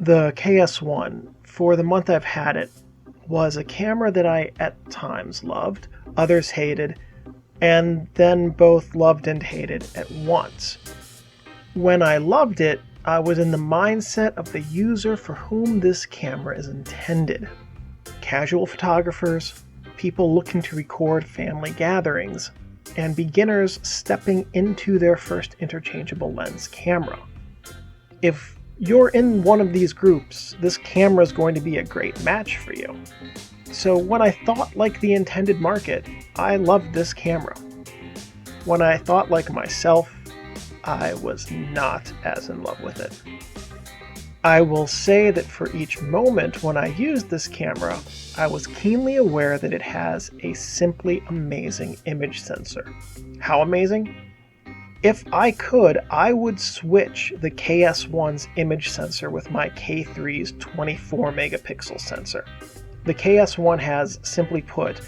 The KS-1, for the month I've had it, was a camera that I at times loved, others hated, and then both loved and hated at once. When I loved it, I was in the mindset of the user for whom this camera is intended. Casual photographers, people looking to record family gatherings, and beginners stepping into their first interchangeable lens camera. If you're in one of these groups, this camera is going to be a great match for you. So when I thought like the intended market, I loved this camera. When I thought like myself, I was not as in love with it. I will say that for each moment when I used this camera, I was keenly aware that it has a simply amazing image sensor. How amazing? If I could, I would switch the KS1's image sensor with my K3's 24 megapixel sensor. The KS1 has, simply put,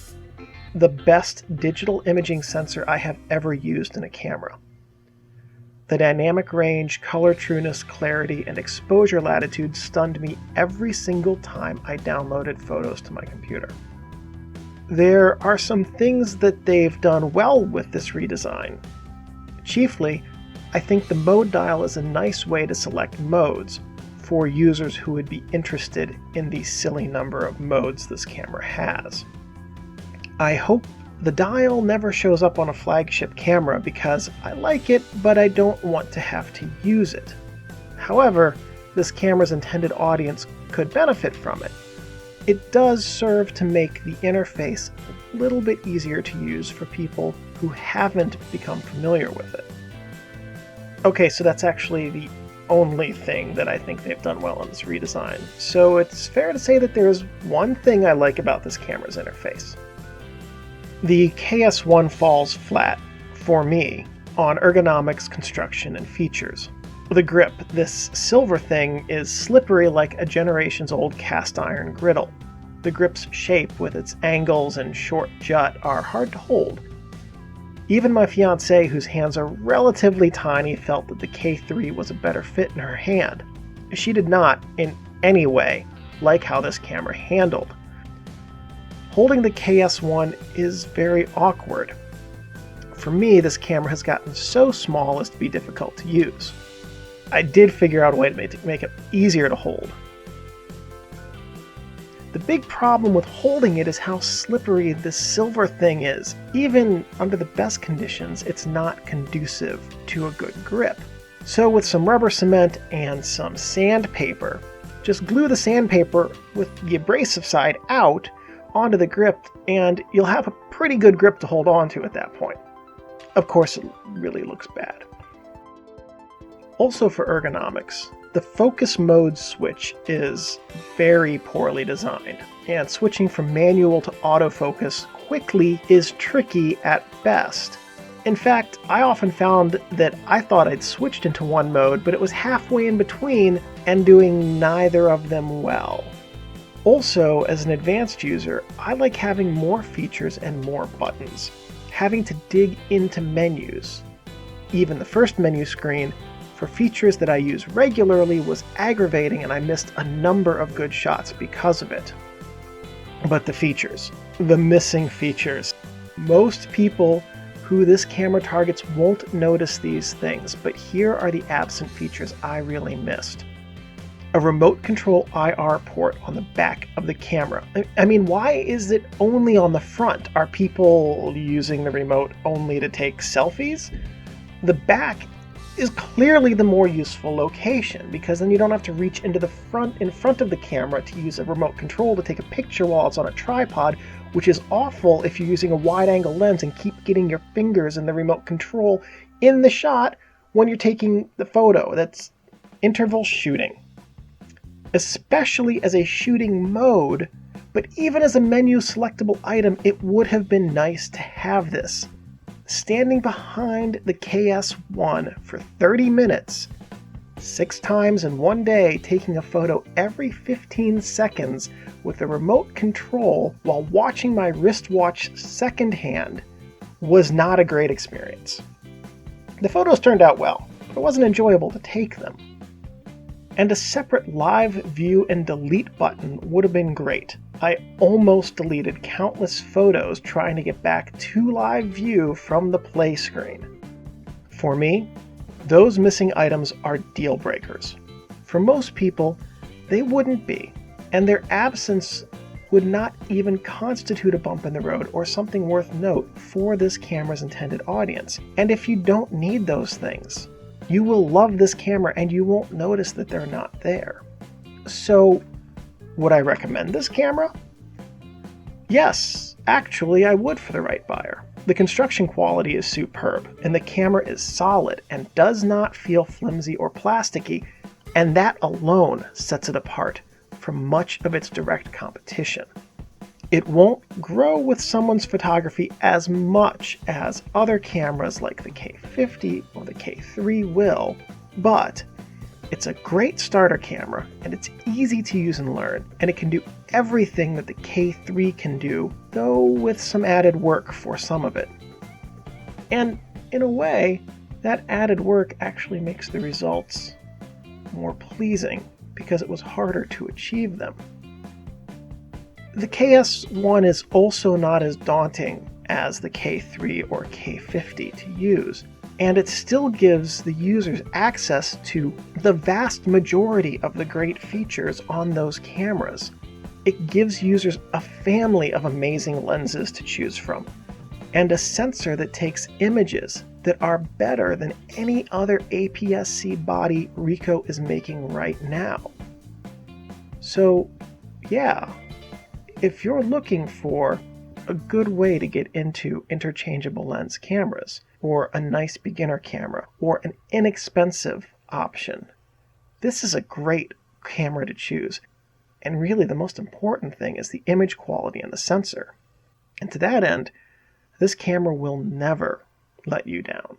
the best digital imaging sensor I have ever used in a camera. The dynamic range, color trueness, clarity, and exposure latitude stunned me every single time I downloaded photos to my computer. There are some things that they've done well with this redesign. Chiefly, I think the mode dial is a nice way to select modes for users who would be interested in the silly number of modes this camera has. I hope the dial never shows up on a flagship camera because I like it, but I don't want to have to use it. However, this camera's intended audience could benefit from it. It does serve to make the interface a little bit easier to use for people who haven't become familiar with it. Okay, so that's actually the only thing that I think they've done well in this redesign. So it's fair to say that there's one thing I like about this camera's interface. The KS1 falls flat, for me, on ergonomics, construction, and features. The grip, this silver thing, is slippery like a generation's old cast iron griddle. The grip's shape, with its angles and short jut, are hard to hold. Even my fiancée, whose hands are relatively tiny, felt that the K3 was a better fit in her hand. She did not, in any way, like how this camera handled. Holding the KS1 is very awkward. For me, this camera has gotten so small as to be difficult to use. I did figure out a way to make it easier to hold. The big problem with holding it is how slippery this silver thing is. Even under the best conditions, it's not conducive to a good grip. So with some rubber cement and some sandpaper, just glue the sandpaper with the abrasive side out onto the grip, and you'll have a pretty good grip to hold on to at that point. Of course, it really looks bad. Also for ergonomics, the focus mode switch is very poorly designed, and switching from manual to autofocus quickly is tricky at best. In fact, I often found that I thought I'd switched into one mode, but it was halfway in between and doing neither of them well. Also, as an advanced user, I like having more features and more buttons. Having to dig into menus, even the first menu screen, for features that I use regularly was aggravating, and I missed a number of good shots because of it. But the features, the missing features. Most people who this camera targets won't notice these things, but here are the absent features I really missed. A remote control IR port on the back of the camera. I mean, why is it only on the front? Are people using the remote only to take selfies? The back is clearly the more useful location, because then you don't have to reach into the front in front of the camera to use a remote control to take a picture while it's on a tripod, which is awful if you're using a wide-angle lens and keep getting your fingers in the remote control in the shot when you're taking the photo. That's interval shooting. Especially as a shooting mode, but even as a menu selectable item, it would have been nice to have this. Standing behind the KS-1 for 30 minutes, 6 times in one day, taking a photo every 15 seconds with a remote control while watching my wristwatch secondhand was not a great experience. The photos turned out well, but it wasn't enjoyable to take them. And a separate live view and delete button would have been great. I almost deleted countless photos trying to get back to live view from the play screen. For me, those missing items are deal breakers. For most people, they wouldn't be, and their absence would not even constitute a bump in the road or something worth note for this camera's intended audience. And if you don't need those things, you will love this camera and you won't notice that they're not there. So, would I recommend this camera? Yes, actually I would for the right buyer. The construction quality is superb, and the camera is solid and does not feel flimsy or plasticky, and that alone sets it apart from much of its direct competition. It won't grow with someone's photography as much as other cameras like the K50 or the K3 will, but it's a great starter camera, and it's easy to use and learn, and it can do everything that the K3 can do, though with some added work for some of it. And in a way, that added work actually makes the results more pleasing because it was harder to achieve them. The KS-1 is also not as daunting as the K3 or K50 to use, and it still gives the users access to the vast majority of the great features on those cameras. It gives users a family of amazing lenses to choose from, and a sensor that takes images that are better than any other APS-C body Ricoh is making right now. So, yeah, if you're looking for a good way to get into interchangeable lens cameras, or a nice beginner camera, or an inexpensive option, this is a great camera to choose. And really the most important thing is the image quality and the sensor. And to that end, this camera will never let you down.